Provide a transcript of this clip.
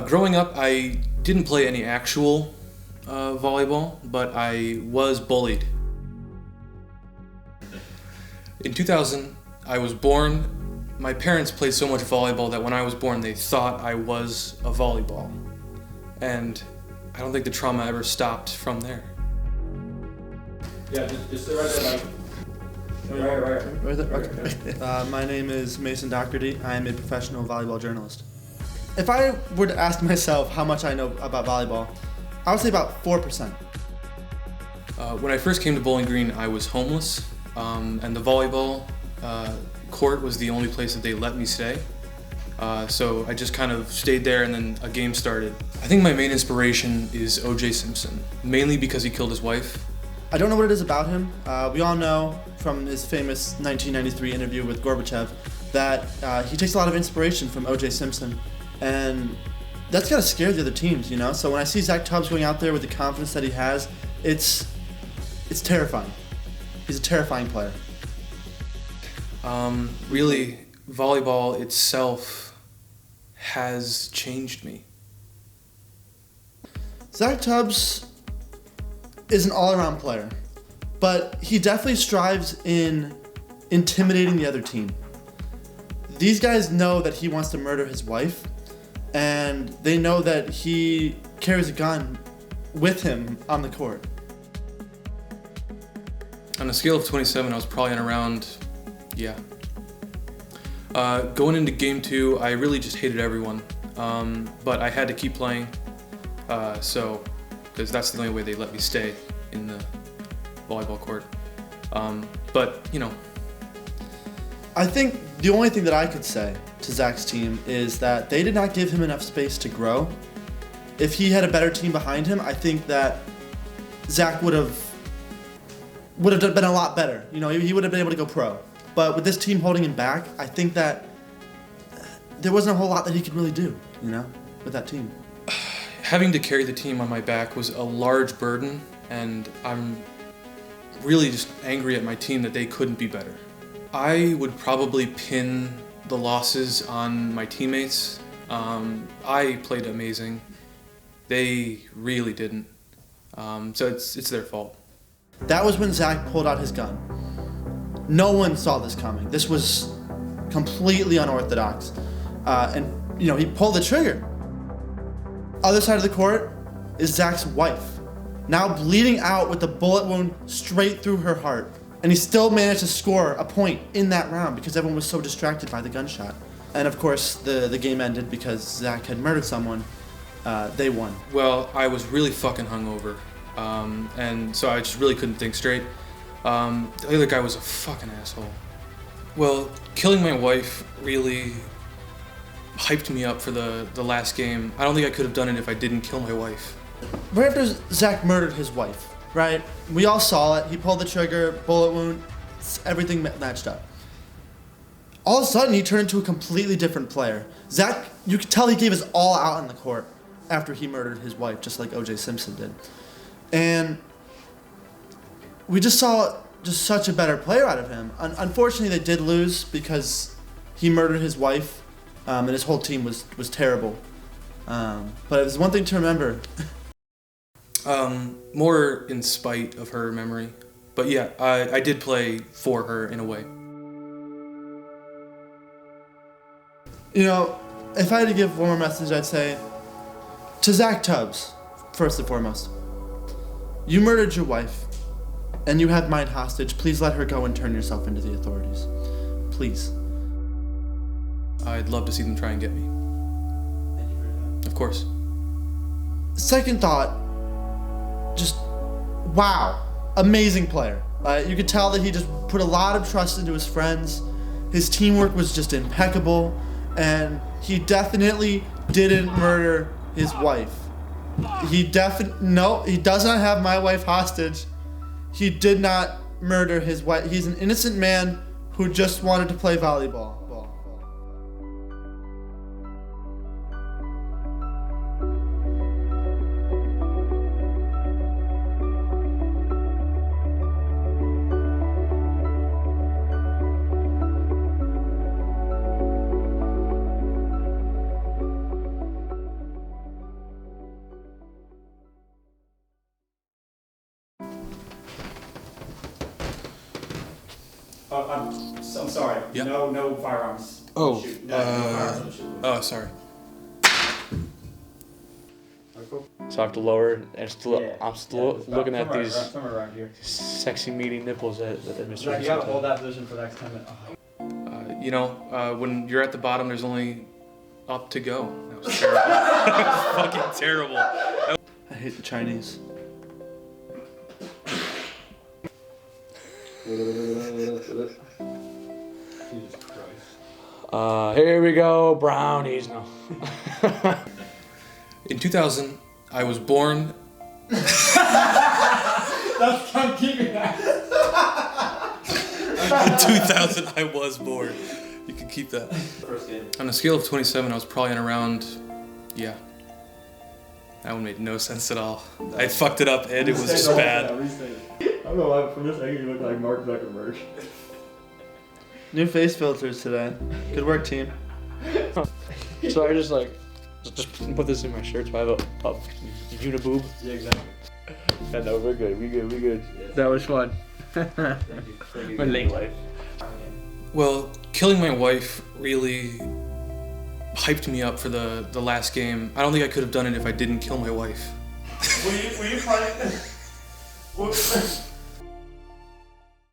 Growing up, I didn't play any actual volleyball, but I was bullied. In 2000, I was born. My parents played so much volleyball that when I was born, they thought I was a volleyball. And I don't think the trauma ever stopped from there. Yeah, just right there, Mike. Right there. Okay. My name is Mason Doherty. I am a professional volleyball journalist. If I were to ask myself how much I know about volleyball, I would say about 4%. When I first came to Bowling Green, I was homeless, and the volleyball court was the only place that they let me stay. So I just kind of stayed there, and then a game started. I think my main inspiration is O.J. Simpson, mainly because he killed his wife. I don't know what it is about him. We all know from his famous 1993 interview with Gorbachev that he takes a lot of inspiration from O.J. Simpson, and that's gotta scare the other teams, you know? So when I see Zach Tubbs going out there with the confidence that he has, it's terrifying. He's a terrifying player. Really, volleyball itself has changed me. Zach Tubbs is an all-around player, but he definitely strives in intimidating the other team. These guys know that he wants to murder his wife, and they know that he carries a gun with him on the court. On a scale of 27, I was probably in around, going into game 2, I really just hated everyone, but I had to keep playing, because that's the only way they let me stay in the volleyball court. But, you know. I think the only thing that I could say to Zach's team is that they did not give him enough space to grow. If he had a better team behind him, I think that Zach would have been a lot better. You know, he would have been able to go pro. But with this team holding him back, I think that there wasn't a whole lot that he could really do, you know, with that team. Having to carry the team on my back was a large burden, and I'm really just angry at my team that they couldn't be better. I would probably pin the losses on my teammates. I played amazing. They really didn't. So it's their fault. That was when Zach pulled out his gun. No one saw this coming. This was completely unorthodox. And, you know, he pulled the trigger. Other side of the court is Zach's wife, now bleeding out with a bullet wound straight through her heart. And he still managed to score a point in that round because everyone was so distracted by the gunshot. And of course, the game ended because Zach had murdered someone. They won. Well, I was really fucking hungover. And so I just really couldn't think straight. The other guy was a fucking asshole. Well, killing my wife really hyped me up for the last game. I don't think I could have done it if I didn't kill my wife. Right after Zach murdered his wife, right? We all saw it. He pulled the trigger, bullet wound, everything matched up. All of a sudden, he turned into a completely different player. Zach, you could tell he gave his all out on the court after he murdered his wife, just like O.J. Simpson did. And we just saw just such a better player out of him. Unfortunately, they did lose because he murdered his wife, and his whole team was terrible. But it was one thing to remember. More in spite of her memory. But yeah, I did play for her in a way. You know, if I had to give one more message, I'd say to Zach Tubbs, first and foremost, you murdered your wife, and you have mine hostage. Please let her go and turn yourself into the authorities. Please. I'd love to see them try and get me. Thank you for that. Of course. Second thought, just wow, amazing player. You could tell that he just put a lot of trust into his friends. His teamwork was just impeccable, and he definitely didn't murder his wife. No, he does not have my wife hostage. He did not murder his wife. He's an innocent man who just wanted to play volleyball. I'm sorry. Yeah. No firearms. Oh, Shoot. No firearms on the shoot. Oh, sorry. So I have to lower, and I'm still looking at somewhere, these somewhere around here. sexy meaty nipples that Mr. Zach, you gotta hold that position for the next 10 minutes. When you're at the bottom, there's only up to go. That was terrible. That was fucking terrible. I hate the Chinese. Jesus Christ. Here we go, brownies. No. In 2000, I was born. I'm keeping that. In 2000, I was born. You can keep that. First game. On a scale of 27, I was probably in around, yeah. That one made no sense at all. I fucked it up, and it was just bad. I don't know why from this angle you look like Mark Zuckerberg. New face filters today. Good work, team. So I just put this in my shirt so I have a uniboob. Yeah, exactly. Yeah, no, we're good. We good. Yes. That was fun. Thank you. My late life. Well, killing my wife really hyped me up for the last game. I don't think I could have done it if I didn't kill my wife. Will you play?